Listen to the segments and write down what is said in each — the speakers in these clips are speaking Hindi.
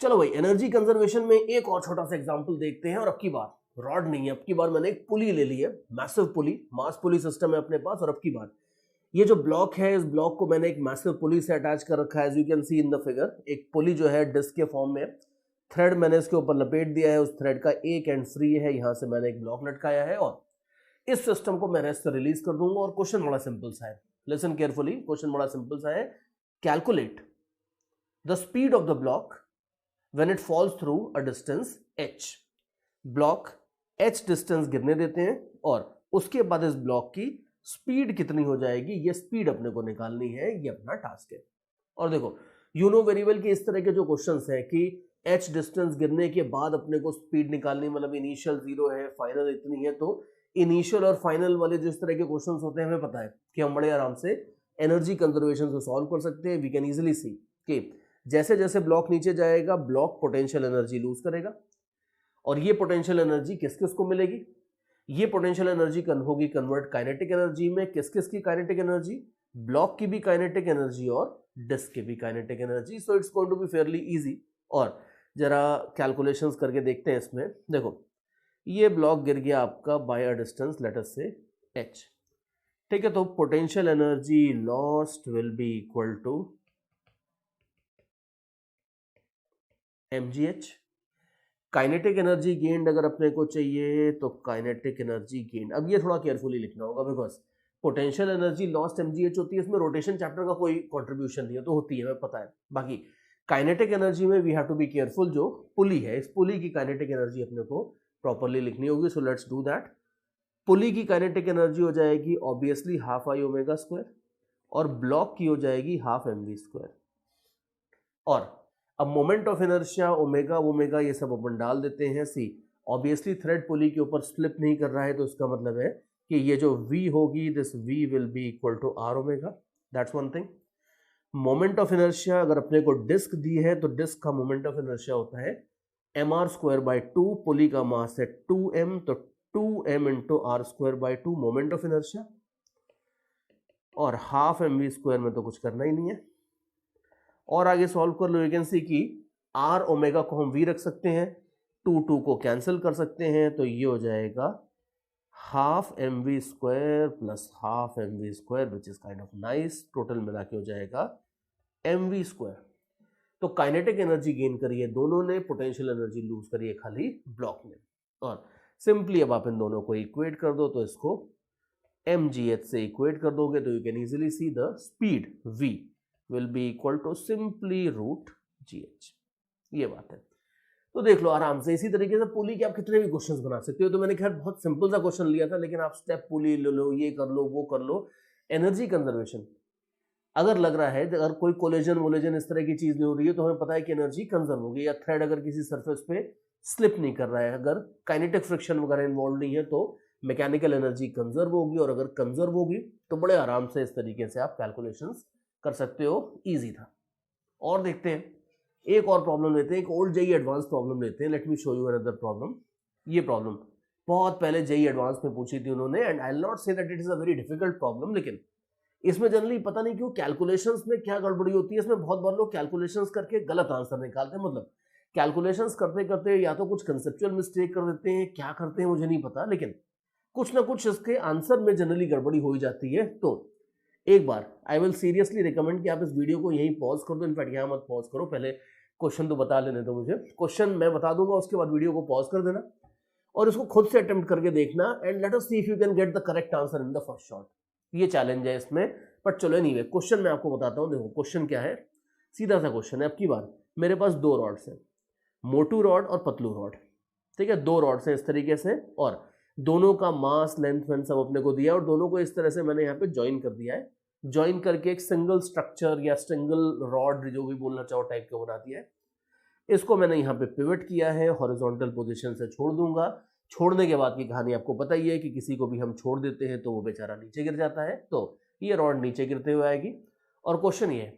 चलो भाई, एनर्जी कंजर्वेशन में एक और छोटा सा एग्जांपल देखते हैं। और अब की बार रॉड नहीं है, अब की बार मैंने एक पुली ले ली है, मैसिव पुली, मास पुली सिस्टम है अपने पास। और अब की बार ये जो ब्लॉक है, इस ब्लॉक को मैंने एक मैसिव पुली से अटैच कर रखा है। As you can see in the figure, एक पुली जो है डिस्क के फॉर्म में, थ्रेड मैंने इसके ऊपर लपेट दिया है, उस थ्रेड का एक एंड फ्री है, यहां से मैंने एक ब्लॉक लटकाया है और इस सिस्टम को मैं रेस्ट से रिलीज कर दूंगा। और क्वेश्चन बड़ा सिंपल सा है, लिसन केयरफुली, क्वेश्चन बड़ा सिंपल सा है। Calculate the speed of the block when it falls through a distance h। Block h distance गिरने देते हैं और उसके बाद इस ब्लॉक की स्पीड कितनी हो जाएगी, ये स्पीड अपने को निकालनी है, ये अपना टास्क है। और देखो, यू नो वेरी वेल कि इस तरह के जो क्वेश्चंस है कि h डिस्टेंस गिरने के बाद अपने को स्पीड निकालनी, मतलब इनिशियल 0 है, फाइनल इतनी है, तो इनिशियल और फाइनल वाले जिस तरह के क्वेश्चंस होते हैं, हमें पता है कि हम बड़े आराम से एनर्जी कंजर्वेशन से सॉल्व कर सकते हैं। वी कैन इजीली सी कि जैसे जैसे ब्लॉक नीचे जाएगा, ब्लॉक पोटेंशियल एनर्जी लूज करेगा और ये पोटेंशियल एनर्जी किस किस को मिलेगी, ये पोटेंशियल एनर्जी होगी कन्वर्ट काइनेटिक एनर्जी में। किस किस की काइनेटिक एनर्जी, ब्लॉक की भी काइनेटिक एनर्जी और डिस्क की भी kinetic energy. So it's going to be fairly easy. और जरा कैलकुलेशंस करके देखते हैं इसमें। देखो, ये ब्लॉक गिर गया आपका by a distance let us say h, ठीक है। तो potential energy lost will be equal to mgh। Kinetic energy gained अगर अपने को चाहिए तो काइनेटिक एनर्जी गेन्ड, अब ये थोड़ा केयरफुली लिखना होगा because potential energy lost mgh होती है, इसमें रोटेशन चैप्टर का कोई कंट्रीब्यूशन नहीं है, तो होती है, हमें पता है। बाकी काइनेटिक एनर्जी में we have to be careful, जो पुली है, इस पुली की काइनेटिक एनर्जी अपने को प्रॉपर्ली लिखनी होगी। So let's do that. Pulley की काइनेटिक एनर्जी हो जाएगी obviously half I omega square और ब्लॉक की हो जाएगी हाफ mv स्क्वायर। और अब moment of inertia omega omega ये सब अपन डाल देते हैं। सी ऑब्वियसली थ्रेड पुली के ऊपर स्लिप नहीं कर रहा है, तो इसका मतलब है कि ये जो v होगी, this v will be equal to r omega, that's one thing. Moment of inertia अगर अपने को डिस्क दी है तो डिस्क का मोमेंट ऑफ इनर्शिया होता है mr स्क्वायर बाय 2, पुली का मास है 2m, तो 2m into R square by 2 moment of inertia, और हाफ mv स्क्वायर में तो कुछ करना ही नहीं है। और आगे सॉल्व कर लो, यू कैन सी कि r ओमेगा को हम v रख सकते हैं, 2 को कैंसिल कर सकते हैं, तो ये हो जाएगा half mv square plus half mv square which is kind of nice, total मिला के हो जाएगा mv स्क्वायर। तो काइनेटिक एनर्जी गेन करी है दोनों ने, पोटेंशियल एनर्जी लूज करी है खाली ब्लॉक में। और सिंपली अब आप इन दोनों को इक्वेट कर दो, तो इसको mgh से इक्वेट कर दोगे तो you can easily see the speed v will be equal to simply root gh। ये बात है। तो देख लो आराम से, इसी तरीके से पुली के आप कितने भी क्वेश्चंस बना सकते हो। तो मैंने खैर बहुत सिंपल सा क्वेश्चन लिया था, लेकिन आप स्टेप पुली ले लो, ये कर लो, वो कर लो। एनर्जी कंजर्वेशन अगर लग रहा है, अगर कोई कोलिजन वोलिजन इस तरह की चीज नहीं हो रही है, तो हमें पता है कि एनर्जी कंजर्व होगी। या थ्रेड अगर किसी सरफेस पे स्लिप नहीं कर रहा है, अगर काइनेटिक फ्रिक्शन वगैरह इन्वॉल्व नहीं है, तो मैकेनिकल एनर्जी कंजर्व होगी। और अगर कंजर्व होगी तो बड़े आराम से इस तरीके से आप कैलकुलेशंस कर सकते हो। इजी था। और देखते हैं, एक और प्रॉब्लम लेते हैं, एक ओल्ड जेई एडवांस प्रॉब्लम लेते हैं। Let me show you another problem. ये प्रॉब्लम बहुत पहले जेई एडवांस में पूछी थी उन्होंने, and I will not say that it is a very difficult problem, लेकिन इसमें जनरली पता नहीं क्यों कैलकुलेशंस में क्या गड़बड़ी होती है। इसमें बहुत बार लोग कैलकुलेशंस करके गलत आंसर निकालते हैं, मतलब कैलकुलेशंस करते करते या तो कुछ कंसेप्चुअल मिस्टेक कर देते हैं, क्या करते हैं मुझे नहीं पता, लेकिन कुछ ना कुछ इसके आंसर में जनरली गड़बड़ी हो ही जाती है। तो एक बार आई विल सीरियसली रिकमेंड कि आप इस वीडियो को यहीं पॉज कर दो। इनफैक्ट यहाँ मत पॉज करो, पहले क्वेश्चन तो बता लेने दो मुझे। क्वेश्चन मैं बता दूंगा, उसके बाद वीडियो को पॉज कर देना और इसको खुद से अटेम्प्ट करके देखना, and let us see if you can get the correct answer in the first shot. ये चैलेंज है इसमें, बट चलो एनीवे, क्वेश्चन मैं आपको बताता हूँ। देखो क्वेश्चन क्या है, सीधा सा क्वेश्चन है। अब की बार मेरे पास दो रॉड्स हैं, मोटू रॉड और पतलू रॉड, ठीक है। दो रॉड्स हैं इस तरीके से, और दोनों का मास लेंथ वेंथ सब अपने को दिया, और दोनों को इस तरह से मैंने यहाँ पे ज्वाइन कर दिया है। ज्वाइन करके एक सिंगल स्ट्रक्चर या सिंगल रॉड, जो भी बोलना चाहो, टाइप का बना दिया है। इसको मैंने यहाँ पे पिवट किया है, हॉरिजॉन्टल पोजीशन से छोड़ दूंगा। छोड़ने के बाद की कहानी आपको पता ही है कि किसी को भी हम छोड़ देते हैं तो वो बेचारा नीचे गिर जाता है, तो ये रॉड नीचे गिरते हुए आएगी। और क्वेश्चन ये है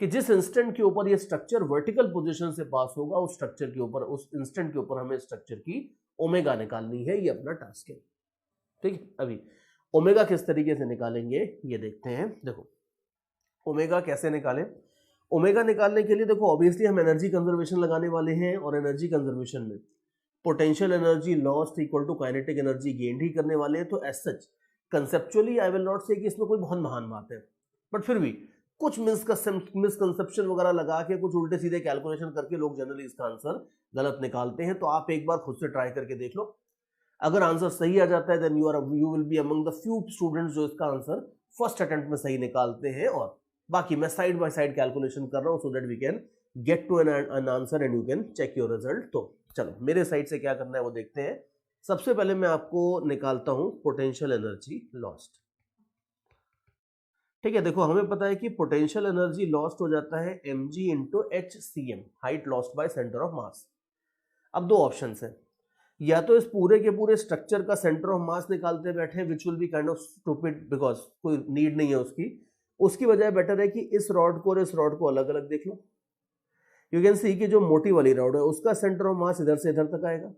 कि जिस इंस्टेंट के ऊपर ये स्ट्रक्चर वर्टिकल पोजीशन से पास होगा, उस स्ट्रक्चर के ऊपर, उस इंस्टेंट के ऊपर हमें स्ट्रक्चर की ओमेगा निकालनी है। ये अपना टास्क है, ठीक है। अभी ओमेगा किस तरीके से निकालेंगे ये देखते हैं। देखो ओमेगा कैसे निकालें। ओमेगा निकालने के लिए देखो ऑब्वियसली हम एनर्जी कंजर्वेशन लगाने वाले हैं, और एनर्जी कंजर्वेशन में potential energy lost equal to kinetic energy gained ही करने वाले हैं। तो as such conceptually I will not say कि इसमें कोई बहुत महान बात है, बट फिर भी कुछ मिसकंसेप्शन वगैरह लगा के कुछ उल्टे सीधे कैलकुलेशन करके लोग जनरली इसका आंसर गलत निकालते हैं। तो आप एक बार खुद से ट्राई करके देख लो, अगर आंसर सही आ जाता है then you will be among the few students जो इसका आंसर फर्स्ट अटेम्प्ट में सही निकालते हैं। और बाकी मैं साइड बाय साइड कैलकुलेशन कर रहा हूं so that we can get to an answer and you can check your result. तो चलो मेरे साइड से क्या करना है वो देखते हैं। सबसे पहले मैं आपको निकालता हूं पोटेंशियल एनर्जी लॉस्ट। ठीक है, देखो हमें पता है कि पोटेंशियल एनर्जी लॉस्ट हो जाता है mg into HCM, height lost by centre of मास। अब दो ऑप्शन है, या तो इस पूरे के पूरे स्ट्रक्चर का सेंटर ऑफ मास निकालते बैठे which will be kind of stupid because कोई नीड नहीं है उसकी बजाय बेटर है कि इस रॉड को और इस रॉड को अलग अलग देख लो। यू कैन सी कि जो मोटी वाली रॉड है उसका सेंटर ऑफ मास इधर से इधर तक आएगा,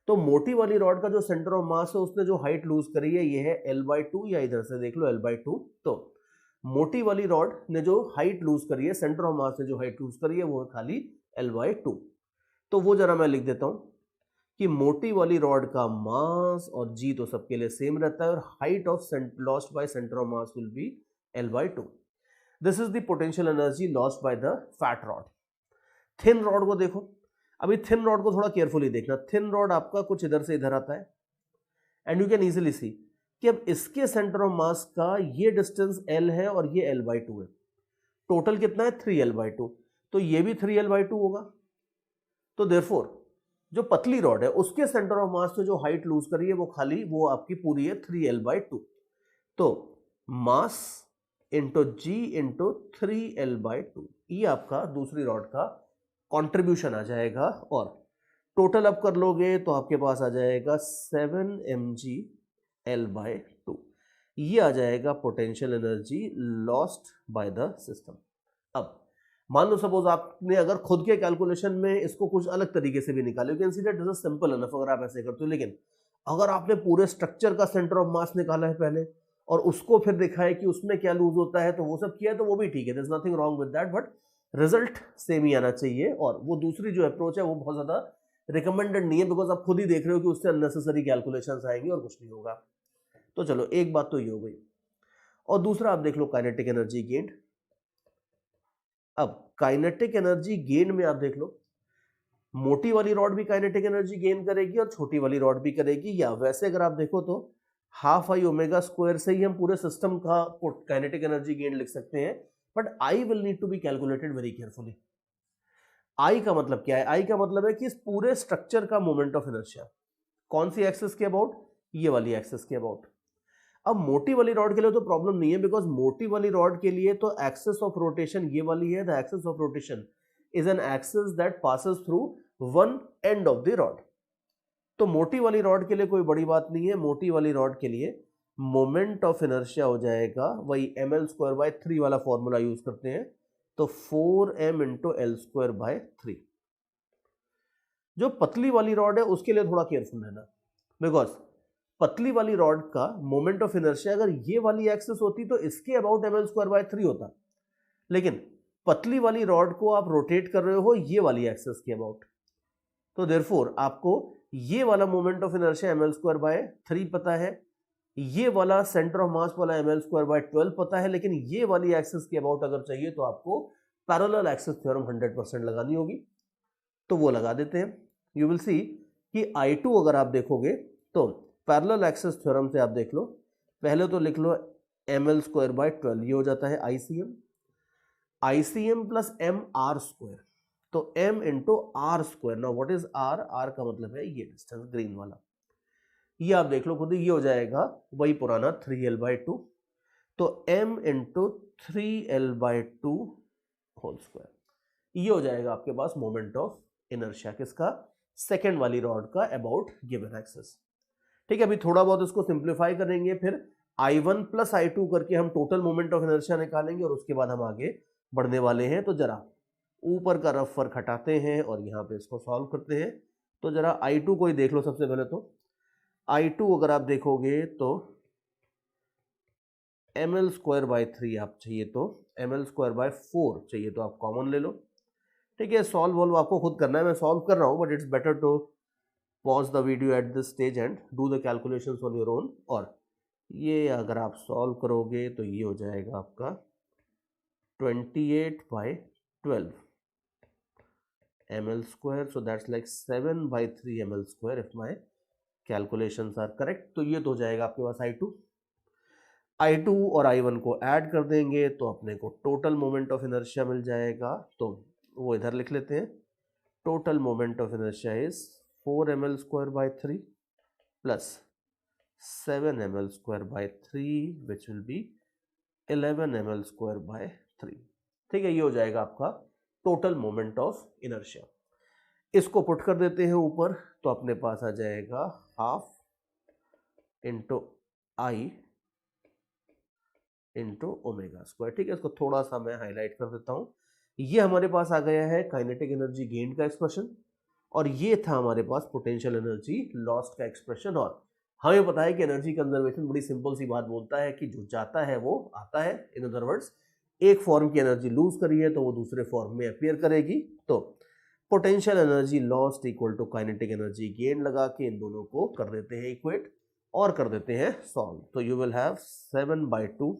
तो मोटी वाली रॉड का जो सेंटर ऑफ मास है उसने जो हाइट लूज करी है ये है L/2, या इधर से देख लो L/2। तो मोटी वाली रॉड ने जो हाइट लूज करी है, सेंटर ऑफ मास ने जो हाइट लूज करी है वो है खाली L/2। तो वो जरा मैं लिख देता हूं कि मोटी वाली रॉड का मास और जी तो सबके लिए सेम रहता है, और height of lost by centre of mass will be L/2। This is the potential energy lost by the fat rod. Thin rod को देखो, अभी थिन रॉड को थोड़ा केयरफुली देखना। थिन रॉड आपका कुछ इधर से इधर आता है and you can easily see कि अब इसके सेंटर ऑफ मास का ये डिस्टेंस L है और ये L/2 है। टोटल कितना है 3L/2, तो ये भी 3L/2 होगा। तो देयरफॉर जो पतली रॉड है उसके सेंटर ऑफ मास से जो हाइट लूज करी है वो खाली वो आपकी पूरी है 3L/2। तो मास इंटू जी इंटू 3L/2 ये आपका दूसरी रॉड का कंट्रीब्यूशन आ जाएगा, और टोटल अब कर लोगे तो आपके पास आ जाएगा 7 mg L/2। ये आ जाएगा potential energy lost by the system. अब मान लो सपोज आपने अगर खुद के कैलकुलेशन में इसको कुछ अलग तरीके से भी निकाले, you can see that this is simple enough अगर आप ऐसे करते हो, लेकिन अगर आपने पूरे स्ट्रक्चर का सेंटर ऑफ मास निकाला है पहले और उसको फिर देखा है कि उसमें क्या लूज होता है तो वो सब किया है तो वो भी ठीक है, there is nothing wrong with that, but result same ही आना चाहिए। और वो दूसरी जो अप्रोच है वो बहुत ज्यादा रिकमेंडेड नहीं है बिकॉज आप खुद ही देख रहे हो कि उससे अननेसेसरी कैलकुलेशंस आएंगे और कुछ नहीं होगा। तो चलो एक बात तो ये हो गई, और दूसरा आप देख लो काइनेटिक एनर्जी गेन। अब काइनेटिक एनर्जी गेन में आप देख लो मोटी वाली रॉड भी काइनेटिक एनर्जी गेन करेगी और छोटी वाली रॉड भी करेगी, या वैसे अगर आप देखो तो हाफ आई ओमेगा स्क्वायर से ही हम पूरे सिस्टम का काइनेटिक एनर्जी गेन लिख सकते हैं, but I will need to be calculated very carefully. I का मतलब क्या है? आई का मतलब है कि इस पूरे स्ट्रक्चर का मोमेंट ऑफ इनर्शिया कौन सी एक्सिस के अबाउट, ये वाली एक्सिस के अबाउट। अब मोटी वाली रॉड के लिए तो प्रॉब्लम नहीं है बिकॉज मोटी वाली रॉड के लिए तो एक्सिस ऑफ रोटेशन ये वाली है, the axis of rotation is an axis that passes through one end of the rod. तो मोटी वाली रॉड के लिए कोई बड़ी बात नहीं है, मोटी वाली रॉड के लिए मोमेंट ऑफ इनर्शिया हो जाएगा वही ml²/3 वाला फॉर्मूला यूज करते हैं, तो 4m इंटू L²/3। जो पतली वाली रॉड है उसके लिए थोड़ा केयरफुल रहना बिकॉज पतली वाली रॉड का मोमेंट ऑफ इनर्शिया अगर ये वाली एक्सिस होती तो इसके अबाउट ml²/3 होता, लेकिन पतली वाली रॉड को आप रोटेट कर रहे हो ये वाली एक्सिस के अबाउट, तो देयरफॉर आपको ये वाला मोमेंट ऑफ इनर्शिया ml²/3 पता है, ये वाला सेंटर ऑफ मास वाला ml²/12 पता है, लेकिन ये वाली एक्सिस के अबाउट अगर चाहिए तो आपको पैरेलल एक्सिस थ्योरम 100% लगानी होगी, तो वो लगा देते हैं। यू विल सी कि I2 अगर आप देखोगे तो पैरेलल एक्सिस थ्योरम से आप देख लो, पहले तो लिख लो ml²/12 ये हो जाता है ICM प्लस mr², तो m into r²। Now what is r का मतलब है ये डिस्टेंस ग्रीन वाला, ये आप देख लो खुद ही, ये हो जाएगा वही पुराना 3L/2, तो m into 3L/2 whole square, ये हो जाएगा आपके पास मोमेंट ऑफ इनर्शिया किसका, सेकेंड वाली रॉड का अबाउट गिवन एक्सिस। ठीक है, अभी थोड़ा बहुत इसको सिंप्लीफाई करेंगे, फिर I1 प्लस I2 करके हम टोटल मोमेंट ऑफ इनर्शिया निकालेंगे और उसके बाद हम आगे बढ़ने वाले हैं। तो जरा ऊपर का रफ फर्क हटाते हैं और यहाँ पे इसको सॉल्व करते हैं। तो जरा I2 को ही देख लो सबसे पहले। तो I2 अगर आप देखोगे तो ml²/3 आप चाहिए तो ml²/4 चाहिए तो आप कॉमन ले लो। ठीक है, सॉल्व वॉल्व आपको खुद करना है, मैं सॉल्व कर रहा हूँ, but it's better to pause the video at this stage and do the calculations on your own. और ये अगर आप सॉल्व करोगे तो ये हो जाएगा आपका 28/12 ml², so that's like 7/3 ml² if my calculations are correct। तो ये तो हो जाएगा आपके पास I2 और I1 को ऐड कर देंगे तो अपने को टोटल मोमेंट ऑफ इनर्शिया मिल जाएगा। तो वो इधर लिख लेते हैं, total moment of inertia is 4 ml²/3 plus 7 ml²/3 which will be 11 ml²/3। ठीक है, ये हो जाएगा आपका टोटल मोमेंट ऑफ इनर्शिया। इसको पुट कर देते हैं ऊपर, तो अपने पास आ जाएगा हाफ इंटू आई इंटू ओमेगा स्क्वायर। ठीक है, इसको थोड़ा सा मैं हाईलाइट कर देता हूं। ये हमारे पास आ गया है काइनेटिक एनर्जी गेन का एक्सप्रेशन, और ये था हमारे पास पोटेंशियल एनर्जी लॉस्ट का एक्सप्रेशन। और हमें पता है कि एनर्जी कंजर्वेशन बड़ी सिंपल सी बात बोलता है कि जो जाता है वो आता है। इन अदर वर्ड्स, एक फॉर्म की एनर्जी लूज करी है तो वो दूसरे फॉर्म में अपीयर करेगी। तो potential energy lost equal to kinetic energy gain लगा के इन दोनों को कर देते हैं इक्वेट और कर देते हैं सॉल्व। तो you will have 7/2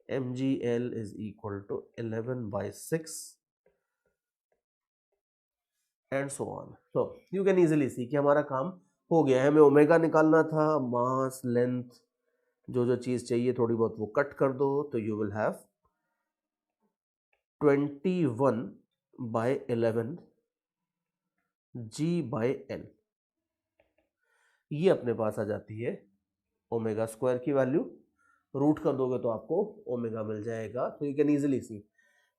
mgl is equal to 11/6 and so on। So you can easily see कि हमारा काम हो गया है। हमें ओमेगा निकालना था, मास, लेंथ, जो जो चीज चाहिए थोड़ी बहुत वो कट कर दो, तो यू विल हैव 21/11 g/l। ये अपने पास आ जाती है ओमेगा स्क्वायर की वैल्यू, रूट कर दोगे तो आपको ओमेगा मिल जाएगा। तो यू कैन इजीली सी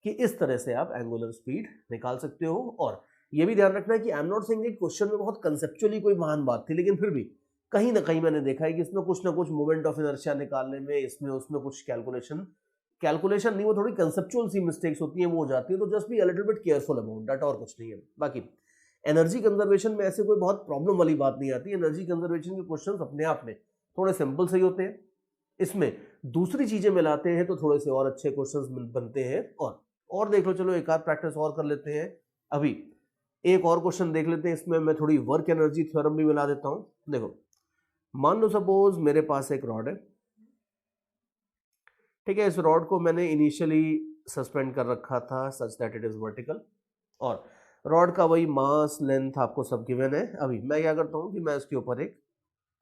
कि इस तरह से आप एंगुलर स्पीड निकाल सकते हो। और ये भी ध्यान रखना है कि आई एम नॉट सेइंग कि क्वेश्चन में बहुत कंसेप्चुअली कोई महान बात थी, लेकिन फिर भी कहीं ना कहीं मैंने देखा है कि इसमें कुछ ना कुछ मोमेंट ऑफ इनर्शिया निकालने में, इसमें उसमें कुछ कैलकुलेशन नहीं, वो थोड़ी कंसेप्चुअल सी मिस्टेक्स होती हैं, वो हो जाती है। तो just be a little bit careful about that, और कुछ नहीं है। बाकी एनर्जी कंजर्वेशन में ऐसे कोई बहुत प्रॉब्लम वाली बात नहीं आती। एनर्जी कंजर्वेशन के क्वेश्चन अपने आप में थोड़े सिंपल से ही होते हैं, इसमें दूसरी चीजें मिलाते हैं तो थोड़े से और अच्छे क्वेश्चंस बनते हैं। और देख लो, चलो एक आध प्रैक्टिस और कर लेते हैं। अभी एक और क्वेश्चन देख लेते हैं, इसमें मैं थोड़ी वर्क एनर्जी थ्योरम भी मिला देता हूं। देखो, मान लो सपोज मेरे पास एक रॉड है। ठीक है, इस रॉड को मैंने इनिशियली सस्पेंड कर रखा था such that it is vertical, और रॉड का वही मास, लेंथ आपको सब गिवन है। अभी मैं क्या करता हूं कि मैं इसके ऊपर एक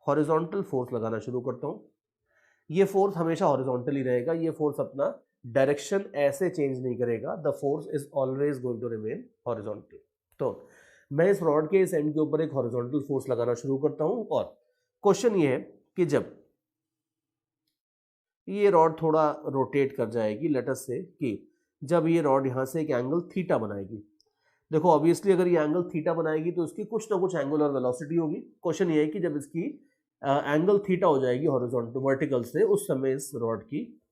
हॉरिजॉन्टल फोर्स लगाना शुरू करता हूं। ये फोर्स हमेशा हॉरिजॉन्टल ही रहेगा, ये फोर्स अपना डायरेक्शन ऐसे चेंज नहीं करेगा। The force is always going to remain horizontal. तो मैं इस रॉड के इस एंड के ऊपर एक हॉरिजॉन्टल फोर्स लगाना शुरू करता हूं। और क्वेश्चन ये है कि जब ये रॉड थोड़ा रोटेट कर जाएगी, लेट अस से कि जब ये रॉड यहां से एक एंगल थीटा बनाएगी। देखो, ऑब्वियसली अगर ये एंगल थीटा बनाएगी तो इसकी कुछ ना कुछ एंगुलर वेलोसिटी होगी। क्वेश्चन ये है कि जब इसकी एंगल थीटा हो जाएगी हॉरिजॉन्टल वर्टिकल से, उस समय इस रॉड की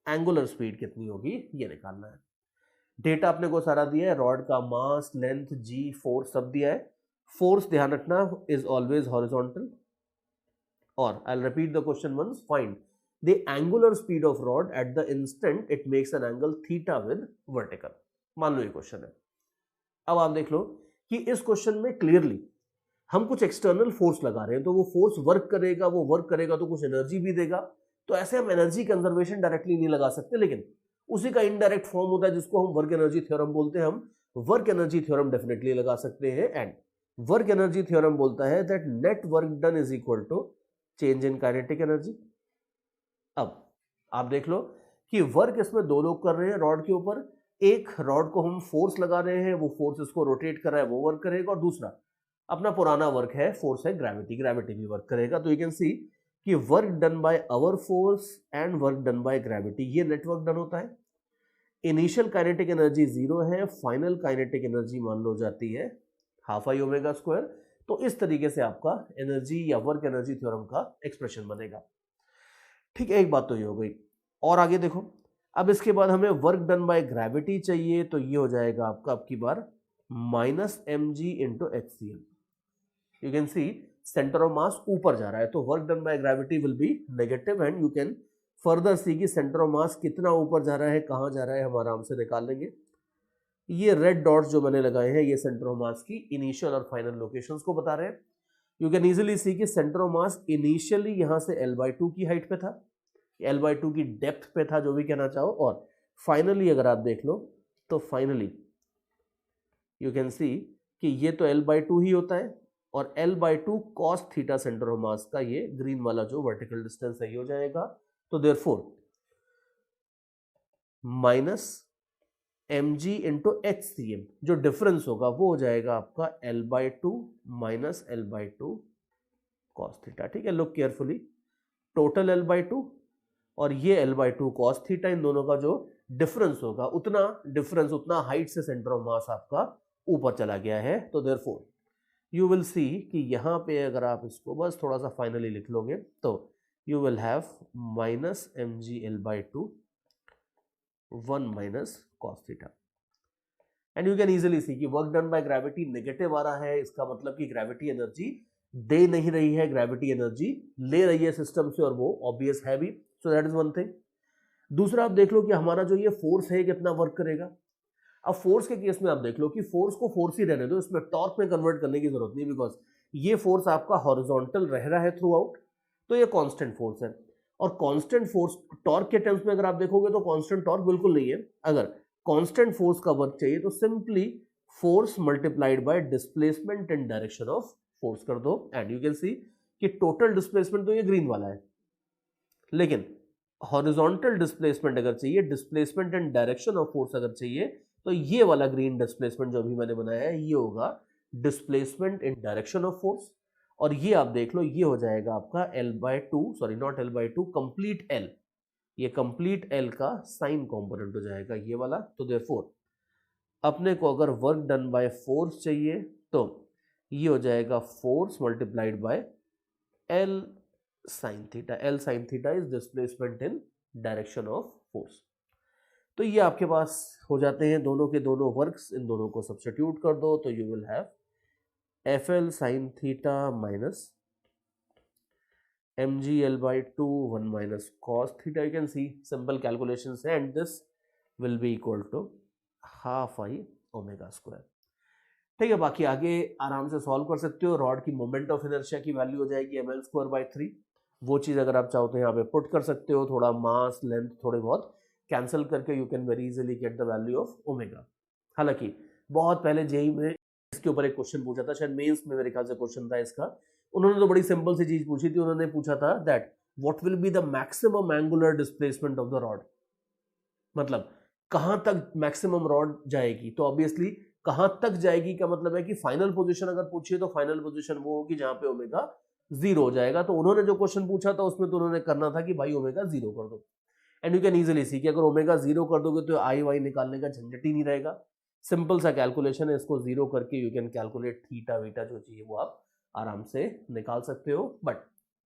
एंगुलर स्पीड कितनी होगी ये निकालना है। डेटा अपने को सारा दिया है, रॉड का मास, लेंथ, जी, फोर्स सब दिया है। फोर्स ध्यान रखना इज ऑलवेज हॉरिजॉन्टल। और I will repeat the question once, find the angular speed of rod at the instant it makes an angle theta with vertical. मान लो ये क्वेश्चन है। अब आप देख लो कि इस क्वेश्चन में क्लियरली हम कुछ एक्सटर्नल फोर्स लगा रहे हैं, तो वो फोर्स वर्क करेगा तो कुछ एनर्जी भी देगा। तो ऐसे हम एनर्जी कंजर्वेशन डायरेक्टली नहीं लगा सकते, लेकिन उसी का इनडायरेक्ट फॉर्म होता है जिसको हम वर्क एनर्जी थ्योरम बोलते हैं। हम वर्क एनर्जी थ्योरम डेफिनेटली लगा सकते हैं। एंड वर्क एनर्जी थ्योरम बोलता है that net work done is equal to change in kinetic energy. अब आप देख लो कि वर्क इसमें दो लोग कर रहे हैं रॉड के ऊपर। एक रॉड को हम फोर्स लगा रहे हैं, वो फोर्स इसको रोटेट कर रहा है, वो वर्क करेगा। और दूसरा अपना पुराना वर्क है, फोर्स है ग्रेविटी भी वर्क करेगा। तो यू कैन सी कि work done by our force and work done by gravity, ये नेटवर्क डन होता है। इनिशियल काइनेटिक एनर्जी 0 है, फाइनल काइनेटिक एनर्जी मान लो जाती है हाफ आई ओमेगा स्क्वायर। तो इस तरीके से आपका एनर्जी या वर्क एनर्जी थ्योरम का एक्सप्रेशन बनेगा। ठीक है, एक बात तो ये हो गई। और आगे देखो, अब इसके बाद हमें वर्क डन बाय ग्रेविटी चाहिए, तो ये हो जाएगा आपका अब की बार -mg into HCl। You can see centre of mass ऊपर जा रहा है, तो work done by gravity will be negative. And you can further see की सेंटर ऑफ मास कितना ऊपर जा रहा है, कहाँ जा रहा है, हम आराम से निकाल लेंगे। ये रेड डॉट्स जो मैंने लगाए हैं ये सेंटर ऑफ मास की इनिशियल और फाइनल लोकेशंस को बता रहे हैं। यू कैन इजीली सी कि सेंटर ऑफ मास इनिशियली यहां से L/2 की हाइट पे था, L/2 की डेप्थ पे था, जो भी कहना चाहो, और फाइनली अगर आप देख लो तो फाइनली यू कैन सी कि ये तो L/2 ही होता है, और L/2 cos theta centre of मास का ये ग्रीन वाला जो वर्टिकल डिस्टेंस है ये हो जाएगा। तो therefore minus mg into HCM जो डिफरेंस होगा वो हो जाएगा आपका L/2 minus L/2 cos theta. ठीक है, लुक केयरफुली, टोटल L/2 और ये L/2 cos थीटा, इन दोनों का जो डिफरेंस होगा उतना डिफरेंस, उतना हाइट से सेंटर ऑफ मास आपका ऊपर चला गया है। तो देयरफॉर यू विल सी कि यहाँ पे अगर आप इसको बस थोड़ा सा फाइनली लिख लोगे तो you will have minus mg L/2 1 minus cos theta, and you can easily see कि work done by gravity negative आ रहा है, इसका मतलब कि ग्रेविटी एनर्जी दे नहीं रही है, ग्रेविटी एनर्जी ले रही है सिस्टम से, और वो ऑब्वियस है भी। So that is one thing. दूसरा आप देख लो कि हमारा जो ये फोर्स है कितना वर्क करेगा। अब फोर्स के केस में आप देख लो कि फोर्स को फोर्स ही रहने दो, इसमें टॉर्क में कन्वर्ट करने की जरूरत नहीं, बिकॉज ये फोर्स आपका हॉरिजॉन्टल रह रहा है थ्रू आउट, तो ये कांस्टेंट फोर्स है। और कांस्टेंट फोर्स टॉर्क के टर्म्स में अगर आप देखोगे तो कांस्टेंट टॉर्क बिल्कुल नहीं है। अगर कांस्टेंट फोर्स का वर्क चाहिए तो simply force multiplied by displacement in direction of force कर दो, एंड यू कैन सी कि टोटल डिस्प्लेसमेंट तो ये ग्रीन वाला है, लेकिन हॉरिजॉन्टल डिस्प्लेसमेंट अगर चाहिए, displacement in direction of force अगर चाहिए, तो ये वाला ग्रीन डिस्प्लेसमेंट जो अभी मैंने बनाया है ये होगा displacement in direction of force. और ये आप देख लो ये हो जाएगा आपका L/2, sorry not L/2, complete L, ये कंप्लीट L का साइन कंपोनेंट हो जाएगा ये वाला। तो देयरफॉर अपने को अगर वर्क डन बाय फोर्स चाहिए तो ये हो जाएगा force multiplied by L sine theta. L sine theta is displacement in direction of force. तो ये आपके पास हो जाते हैं दोनों के दोनों वर्क्स, इन दोनों को सब्स्टिट्यूट कर दो तो you will have FL sin theta minus mg L/2 1 minus cos theta. You can see simple calculations है, and this will be equal to half I omega square. ठीक है, बाकी आगे आराम से सॉल्व कर सकते हो। रॉड की मोमेंट ऑफ इनर्शिया की वैल्यू हो जाएगी mL²/3, वो चीज अगर आप चाहो तो यहाँ पे पुट कर सकते हो, थोड़ा मास लेंथ थोड़े बहुत कैंसिल करके you can very easily get the value of omega. हालांकि बहुत पहले जेई में इसके ऊपर एक क्वेश्चन पूछा था, शायद मेंस में मेरे ख्याल से क्वेश्चन था इसका, उन्होंने तो बड़ी सिंपल सी चीज पूछी थी, उन्होंने पूछा था that what will be the maximum angular displacement of the rod, मतलब कहां तक मैक्सिमम रॉड जाएगी। तो ऑब्वियसली कहां तक जाएगी का मतलब है कि फाइनल पोजीशन अगर पूछिए तो फाइनल पोजीशन वो होगी जहां पे ओमेगा 0 हो जाएगा। तो उन्होंने जो क्वेश्चन पूछा था उसमें तो उन्होंने करना था कि भाई ओमेगा 0 कर दो, and you can easily see कि अगर ओमेगा 0 कर दोगे तो आई वाई निकालने का झंझट ही नहीं रहेगा, सिंपल सा कैलकुलेशन है, इसको 0 करके you can calculate theta Vita जो चाहिए वो आप आराम से निकाल सकते हो। बट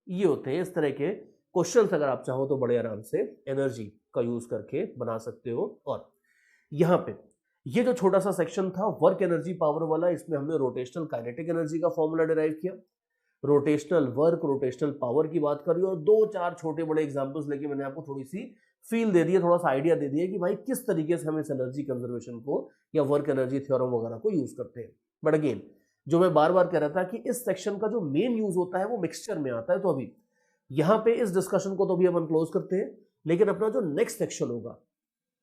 ये होते हैं इस तरह के क्वेश्चंस, अगर आप चाहो तो बड़े आराम से एनर्जी का यूज करके बना सकते हो। और यहाँ पे ये जो छोटा सा सेक्शन था वर्क एनर्जी पावर वाला, इसमें हमने रोटेशनल काइनेटिक एनर्जी का फॉर्मूला डिराइव किया, रोटेशनल वर्क, रोटेशनल पावर की बात करी, और 2-4 छोटे बड़े एग्जांपल्स लेके मैंने आपको थोड़ी सी फील दे दिया, थोड़ा सा आइडिया दे दिया कि भाई किस तरीके से हम इस एनर्जी कंजर्वेशन को या वर्क एनर्जी थ्योरम वगैरह को यूज करते हैं। बट अगेन जो मैं बार बार कह रहा था कि इस सेक्शन का जो मेन यूज होता है वो मिक्सचर में आता है। तो अभी यहाँ पे इस डिस्कशन को तो अभी अपन क्लोज करते हैं, लेकिन अपना जो नेक्स्ट सेक्शन होगा,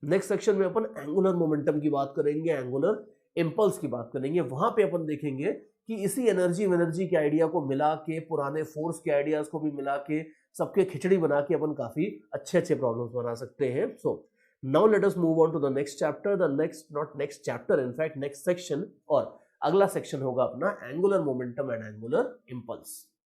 नेक्स्ट सेक्शन में अपन एंगुलर मोमेंटम की बात करेंगे, एंगुलर इंपल्स की बात करेंगे। वहां पे अपन देखेंगे कि इसी एनर्जी के आइडिया को मिला के, पुराने फोर्स के आइडियाज को भी मिला के, सबके खिचड़ी बना के अपन काफी अच्छे अच्छे प्रॉब्लम्स बना सकते हैं। So now let us move on to the next chapter, the next not next chapter in fact next section, और अगला सेक्शन होगा अपना angular momentum and angular impulse.